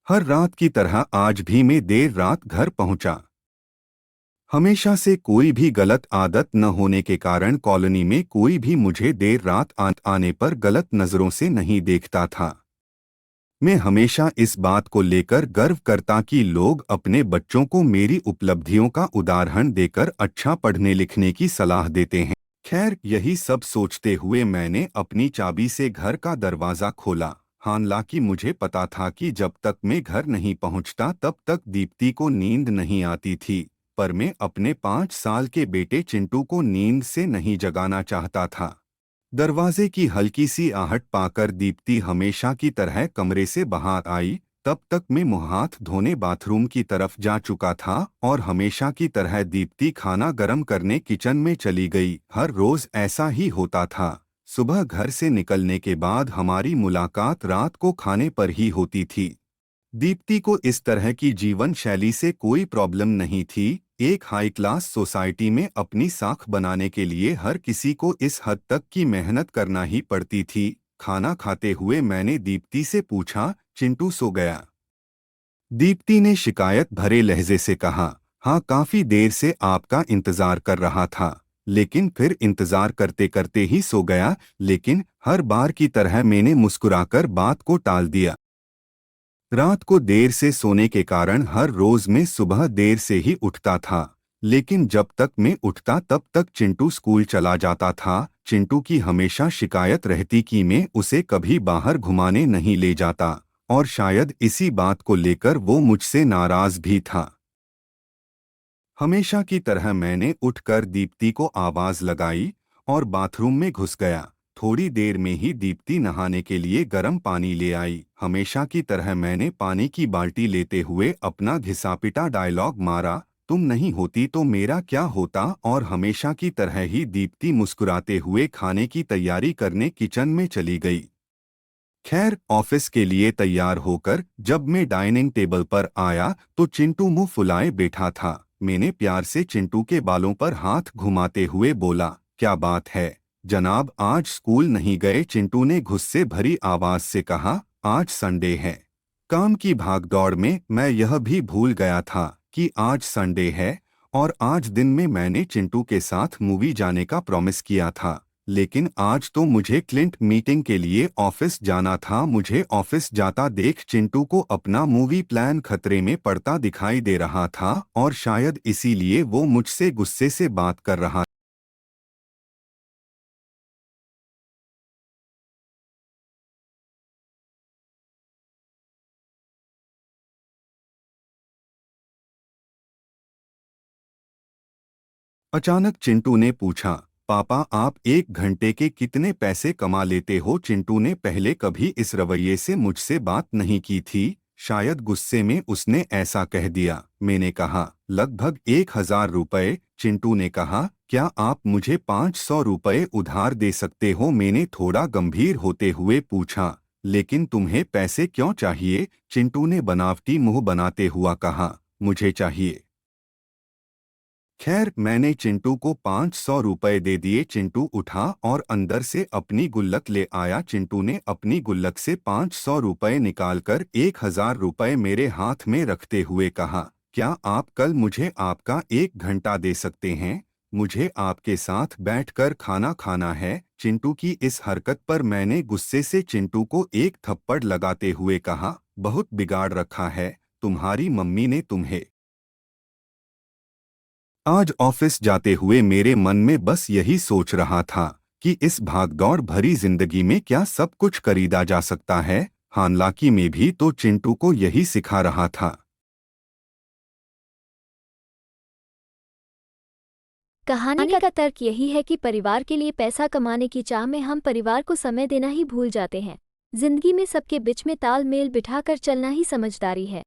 हर रात की तरह आज भी मैं देर रात घर पहुंचा। हमेशा से कोई भी गलत आदत न होने के कारण कॉलोनी में कोई भी मुझे देर रात आने पर गलत नज़रों से नहीं देखता था। मैं हमेशा इस बात को लेकर गर्व करता कि लोग अपने बच्चों को मेरी उपलब्धियों का उदाहरण देकर अच्छा पढ़ने लिखने की सलाह देते हैं। खैर, यही सब सोचते हुए मैंने अपनी चाबी से घर का दरवाज़ा खोला। हालांकि मुझे पता था कि जब तक मैं घर नहीं पहुंचता तब तक दीप्ति को नींद नहीं आती थी, पर मैं अपने 5 साल के बेटे चिंटू को नींद से नहीं जगाना चाहता था। दरवाजे की हल्की सी आहट पाकर दीप्ति हमेशा की तरह कमरे से बाहर आई। तब तक मैं मुँह हाथ धोने बाथरूम की तरफ जा चुका था और हमेशा की तरह दीप्ति खाना गर्म करने किचन में चली गई। हर रोज ऐसा ही होता था। सुबह घर से निकलने के बाद हमारी मुलाकात रात को खाने पर ही होती थी। दीप्ति को इस तरह की जीवन शैली से कोई प्रॉब्लम नहीं थी। एक हाई क्लास सोसाइटी में अपनी साख बनाने के लिए हर किसी को इस हद तक की मेहनत करना ही पड़ती थी। खाना खाते हुए मैंने दीप्ति से पूछा, चिंटू सो गया? दीप्ति ने शिकायत भरे लहजे से कहा, हाँ, काफी देर से आपका इंतजार कर रहा था, लेकिन फिर इंतजार करते करते ही सो गया। लेकिन हर बार की तरह मैंने मुस्कुराकर बात को टाल दिया। रात को देर से सोने के कारण हर रोज मैं सुबह देर से ही उठता था, लेकिन जब तक मैं उठता तब तक चिंटू स्कूल चला जाता था। चिंटू की हमेशा शिकायत रहती कि मैं उसे कभी बाहर घुमाने नहीं ले जाता, और शायद इसी बात को लेकर वो मुझसे नाराज भी था। हमेशा की तरह मैंने उठकर दीप्ति को आवाज लगाई और बाथरूम में घुस गया। थोड़ी देर में ही दीप्ति नहाने के लिए गर्म पानी ले आई। हमेशा की तरह मैंने पानी की बाल्टी लेते हुए अपना घिसापिटा डायलॉग मारा, तुम नहीं होती तो मेरा क्या होता। और हमेशा की तरह ही दीप्ति मुस्कुराते हुए खाने की तैयारी करने किचन में चली गई। खैर, ऑफिस के लिए तैयार होकर जब मैं डाइनिंग टेबल पर आया तो चिंटू मुंह फुलाए बैठा था। मैंने प्यार से चिंटू के बालों पर हाथ घुमाते हुए बोला, क्या बात है जनाब, आज स्कूल नहीं गए? चिंटू ने गुस्से भरी आवाज से कहा, आज संडे है। काम की भागदौड़ में मैं यह भी भूल गया था कि आज संडे है, और आज दिन में मैंने चिंटू के साथ मूवी जाने का प्रॉमिस किया था। लेकिन आज तो मुझे क्लिंट मीटिंग के लिए ऑफिस जाना था। मुझे ऑफिस जाता देख चिंटू को अपना मूवी प्लान खतरे में पड़ता दिखाई दे रहा था, और शायद इसीलिए वो मुझसे गुस्से से बात कर रहा। अचानक चिंटू ने पूछा, पापा आप 1 घंटे के कितने पैसे कमा लेते हो? चिंटू ने पहले कभी इस रवैये से मुझसे बात नहीं की थी। शायद गुस्से में उसने ऐसा कह दिया। मैंने कहा, लगभग 1000 रुपये। चिंटू ने कहा, क्या आप मुझे 500 रुपये उधार दे सकते हो? मैंने थोड़ा गंभीर होते हुए पूछा, लेकिन तुम्हें पैसे क्यों चाहिए? चिंटू ने बनावटी मुंह बनाते हुआ कहा, मुझे चाहिए। खैर, मैंने चिंटू को 500 रुपये दे दिए। चिंटू उठा और अंदर से अपनी गुल्लक ले आया। चिंटू ने अपनी गुल्लक से 500 रुपये निकालकर 1000 रुपये मेरे हाथ में रखते हुए कहा, क्या आप कल मुझे आपका 1 घंटा दे सकते हैं? मुझे आपके साथ बैठकर खाना खाना है। चिंटू की इस हरकत पर मैंने गुस्से से चिंटू को एक थप्पड़ लगाते हुए कहा, बहुत बिगाड़ रखा है, तुम्हारी मम्मी ने तुम्हें। आज ऑफिस जाते हुए मेरे मन में बस यही सोच रहा था कि इस भागदौड़ भरी जिंदगी में क्या सब कुछ खरीदा जा सकता है। हालांकि मैं भी तो चिंटू को यही सिखा रहा था। कहानी का तर्क यही है कि परिवार के लिए पैसा कमाने की चाह में हम परिवार को समय देना ही भूल जाते हैं। जिंदगी में सबके बीच में तालमेल बिठाकर चलना ही समझदारी है।